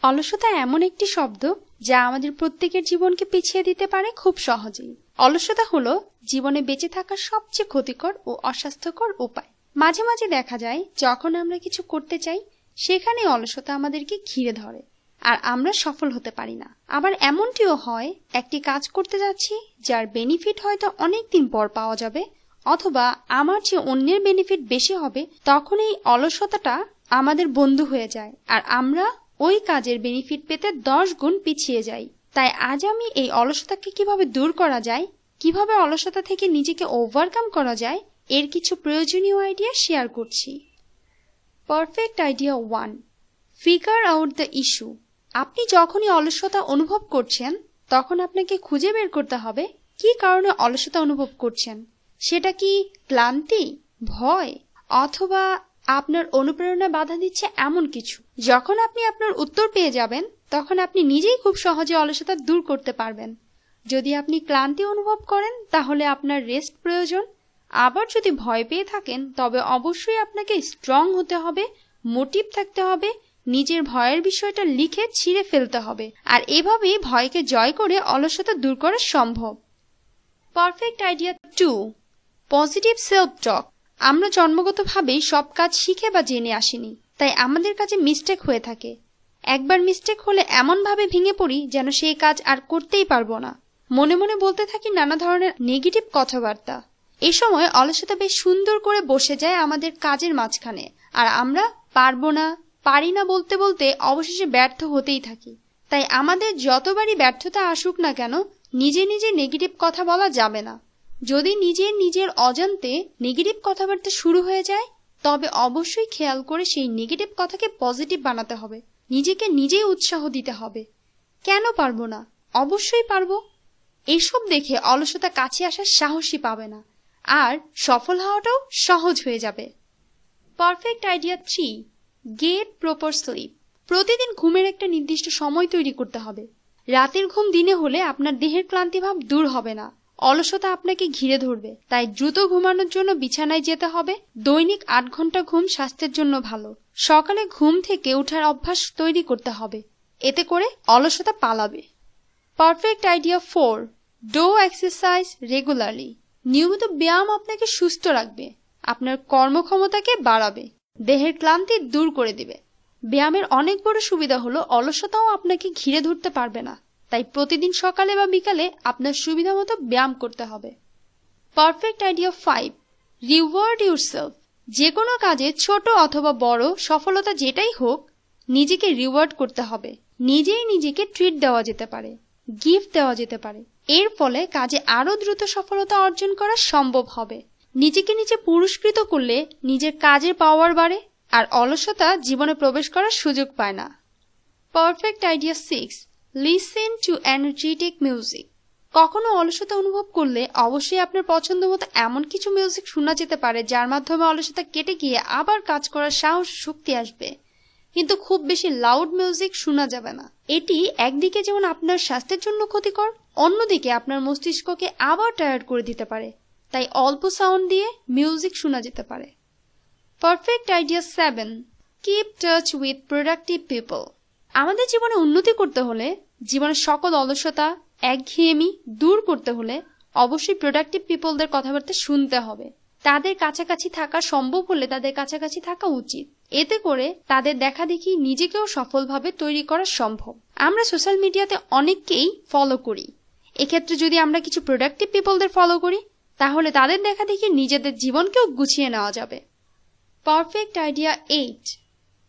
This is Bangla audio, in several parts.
অলসতা এমন একটি শব্দ যা আমাদের প্রত্যেকের জীবনকে পিছিয়ে দিতে পারে খুব সহজেই। অলসতা হলো জীবনে বেঁচে থাকার সবচেয়ে ক্ষতিকর ও অস্বাস্থ্যকর উপায়। মাঝে মাঝে দেখা যায় যখন আমরা কিছু করতে চাই সেখানে অলসতা আমাদেরকে ঘিরে ধরে আর আমরা সফল হতে পারি না। আবার এমনটিও হয় একটি কাজ করতে যাচ্ছি যার বেনিফিট হয়তো অনেকদিন পর পাওয়া যাবে, অথবা আমার চেয়ে অন্যের বেনিফিট বেশি হবে, তখন এই অলসতাটা আমাদের বন্ধু হয়ে যায় আর আমরা ওই কাজের বেনিফিট পেতে 10 গুণ পিছিয়ে যাই। তাই আজ আমি এই অলসতাকে কিভাবে দূর করা যায়, কিভাবে অলসতা থেকে নিজেকে ওভারকাম করা যায় এর কিছু প্রয়োজনীয় আইডিয়া শেয়ার করছি। Perfect idea 1, figure out the issue. আপনি যখনই অলসতা অনুভব করছেন তখন আপনাকে খুঁজে বের করতে হবে কি কারণে অলসতা অনুভব করছেন। সেটা কি ক্লান্তি, ভয়, অথবা আপনার অনুপ্রেরণা বাধা দিচ্ছে এমন কিছু। যখন আপনি আপনার উত্তর পেয়ে যাবেন তখন আপনি নিজেই খুব সহজে অলসতা দূর করতে পারবেন। যদি আপনি ক্লান্তি অনুভব করেন তাহলে আপনার রেস্ট প্রয়োজন। আবার যদি ভয় পেয়ে থাকেন তবে অবশ্যই আপনাকে স্ট্রং হতে হবে, মোটিভ থাকতে হবে, নিজের ভয়ের বিষয়টা লিখে ছিঁড়ে ফেলতে হবে। আর এভাবেই ভয়কে জয় করে অলসতা দূর করা সম্ভব। পারফেক্ট আইডিয়া 2, পজিটিভ সেলফ টক। আমরা জন্মগতভাবেই সব কাজ শিখে বা জেনে আসিনি, তাই আমাদের কাছে মিস্টেক হয়ে থাকে। একবার মিস্টেক হলে এমনভাবে ভেঙে পড়ি যেন সেই কাজ আর করতেই পারবো না। মনে মনে বলতে থাকি নানা ধরনের নেগেটিভ কথাবার্তা। এই সময় অলসতা বেশ সুন্দর করে বসে যায় আমাদের কাজের মাঝখানে, আর আমরা পারবো না, পারি না বলতে বলতে অবশেষে ব্যর্থ হতেই থাকি। তাই আমাদের যতবারই ব্যর্থতা আসুক না কেন নিজে নিজে নেগেটিভ কথা বলা যাবে না। যদি নিজের অজান্তে নেগেটিভ কথাবার্তা শুরু হয়ে যায় তবে অবশ্যই খেয়াল করে সেই নেগেটিভ কথাকে পজিটিভ বানাতে হবে। নিজেকে নিজেই উৎসাহ দিতে হবে। কেন পারবো না, অবশ্যই পারবো। এইসব দেখে অলসতা কাছে আসার সাহসই পাবে না আর সফল হওয়াটাও সহজ হয়ে যাবে। Perfect idea 3, gate proper slip. প্রতিদিন ঘুমের একটা নির্দিষ্ট সময় তৈরি করতে হবে। রাতের ঘুম দিনে হলে আপনার দেহের ক্লান্তিভাব দূর হবে না, অলসতা আপনাকে ঘিরে ধরবে। তাই দ্রুত ঘুমানোর জন্য বিছানায় যেতে হবে। দৈনিক 8 ঘন্টা ঘুম স্বাস্থ্যের জন্য ভালো। সকালে ঘুম থেকে ওঠার অভ্যাস তৈরি করতে হবে, এতে করে অলসতা পালাবে। Perfect idea 4, do exercise regularly. নিয়মিত ব্যায়াম আপনাকে সুস্থ রাখবে, আপনার কর্মক্ষমতাকে বাড়াবে, দেহের ক্লান্তি দূর করে দিবে। ব্যায়ামের অনেক বড় সুবিধা হলো অলসতাও আপনাকে ঘিরে ধরতে পারবে না। তাই প্রতিদিন সকালে বা বিকালে আপনার সুবিধা মতো ব্যায়াম করতে হবে। Perfect idea 5, reward yourself. যে কোনো কাজে ছোট অথবা বড় সফলতা যেটাই হোক নিজেকে রিওয়ার্ড করতে হবে। নিজেই নিজেকে ট্রিট দেওয়া যেতে পারে, গিফট দেওয়া যেতে পারে। এর ফলে কাজে আরো দ্রুত সফলতা অর্জন করা সম্ভব হবে। নিজেকে নিজে পুরস্কৃত করলে নিজের কাজের পাওয়ার বাড়ে আর অলসতা জীবনে প্রবেশ করার সুযোগ পায় না। Perfect idea 6, listen to energetic music. কখনো অলসতা অনুভব করলে অবশ্যই আপনার পছন্দ মতো এমন কিছু মিউজিক শোনা যেতে পারে যার মাধ্যমে অলসতা কেটে গিয়ে আবার কাজ করার সাহস শক্তি আসবে। কিন্তু খুব বেশি লাউড মিউজিক শোনা যাবে না। এটি একদিকে যেমন আপনার স্বাস্থ্যের জন্য ক্ষতিকর, অন্যদিকে আপনার মস্তিষ্ককে আবার টায়ার্ড করে দিতে পারে। তাই অল্প সাউন্ড দিয়ে মিউজিক শোনা যেতে পারে। Perfect idea 7, keep touch with productive people. আমাদের জীবনে উন্নতি করতে হলে, জীবনের সকল অলসতা একঘেয়েমি দূর করতে হলে অবশ্যই প্রোডাক্টিভ পিপলদের কথাবার্তা শুনতে হবে। তাদের কাছাকাছি থাকা সম্ভব হলে তাদের কাছাকাছি থাকা উচিত। এতে করে তাদের দেখা দেখি নিজেকেও সফলভাবে তৈরি করা সম্ভব। আমরা সোশ্যাল মিডিয়াতে অনেককেই ফলো করি। এক্ষেত্রে যদি আমরা কিছু প্রোডাক্টিভ পিপলদের ফলো করি তাহলে তাদের দেখা দেখি নিজেদের জীবনকেও গুছিয়ে নেওয়া যাবে। Perfect idea 8,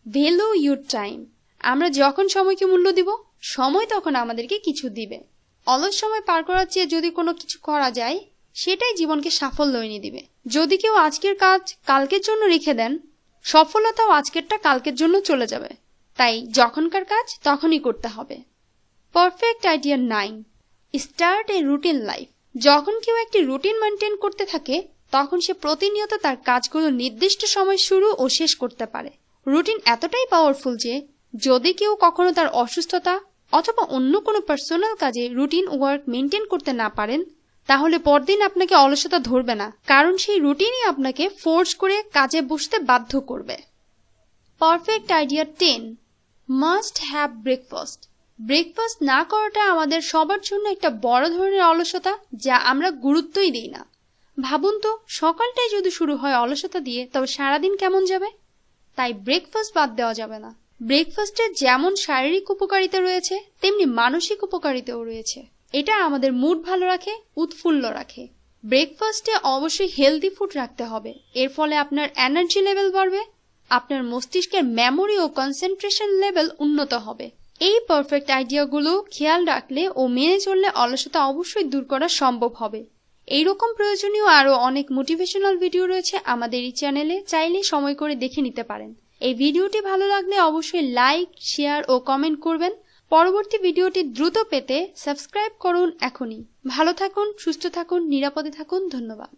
value your time. আমরা যখন সময়কে মূল্য দিব সময় তখন আমাদেরকে কিছু দিবে। অলস সময় পার করার চেয়ে যদি কোনো কিছু করা যায় সেটাই জীবনকে সাফল্য এনে দিবে। যদি কেউ আজকের কাজ কালকের জন্য রেখে দেন সফলতাও আজকেরটা কালকের জন্য চলে যাবে। তাই যখনকার কাজ তখনই করতে হবে। পারফেক্ট আইডিয়া 9, স্টার্ট এ রুটিন লাইফ। যখন কেউ একটি রুটিন মেনটেন করতে থাকে তখন সে প্রতিনিয়ত তার কাজগুলো নির্দিষ্ট সময় শুরু ও শেষ করতে পারে। রুটিন এতটাই পাওয়ারফুল যে যদি কেউ কখনো তার অসুস্থতা অথবা অন্য কোনো পার্সোনাল কাজে রুটিন ওয়ার্ক মেনটেন করতে না পারেন তাহলে পরদিন আপনাকে অলসতা ধরবে না, কারণ সেই রুটিনই আপনাকে ফোর্স করে কাজে বসতে বাধ্য করবে। Perfect idea 10, must have breakfast. Breakfast না করাটা আমাদের সবার জন্য একটা বড় ধরনের অলসতা, যা আমরা গুরুত্বই দিই না। ভাবুন তো, সকালটাই যদি শুরু হয় অলসতা দিয়ে, তবে সারাদিন কেমন যাবে? তাই ব্রেকফাস্ট বাদ দেওয়া যাবে না। ব্রেকফাস্টের যেমন শারীরিক উপকারিতা রয়েছে, তেমনি মানসিক উপকারিতাও রয়েছে। এটা আমাদের মুড ভালো রাখে, উৎফুল্ল রাখে। ব্রেকফাস্টে অবশ্যই হেলদি ফুড রাখতে হবে। এর ফলে আপনার এনার্জি লেভেল বাড়বে, আপনার মস্তিষ্কের মেমোরি ও কনসেন্ট্রেশন লেভেল উন্নত হবে। এই পারফেক্ট আইডিয়াগুলো খেয়াল রাখলে ও মেনে চললে অলসতা অবশ্যই দূর করা সম্ভব হবে। এইরকম প্রয়োজনীয় আরো অনেক মোটিভেশনাল ভিডিও রয়েছে আমাদের এই চ্যানেলে, চাইলে সময় করে দেখে নিতে পারেন। এই ভিডিওটি ভালো লাগলে অবশ্যই লাইক, শেয়ার ও কমেন্ট করবেন। পরবর্তী ভিডিওটি দ্রুত পেতে সাবস্ক্রাইব করুন এখনই। ভালো থাকুন, সুস্থ থাকুন, নিরাপদে থাকুন। ধন্যবাদ।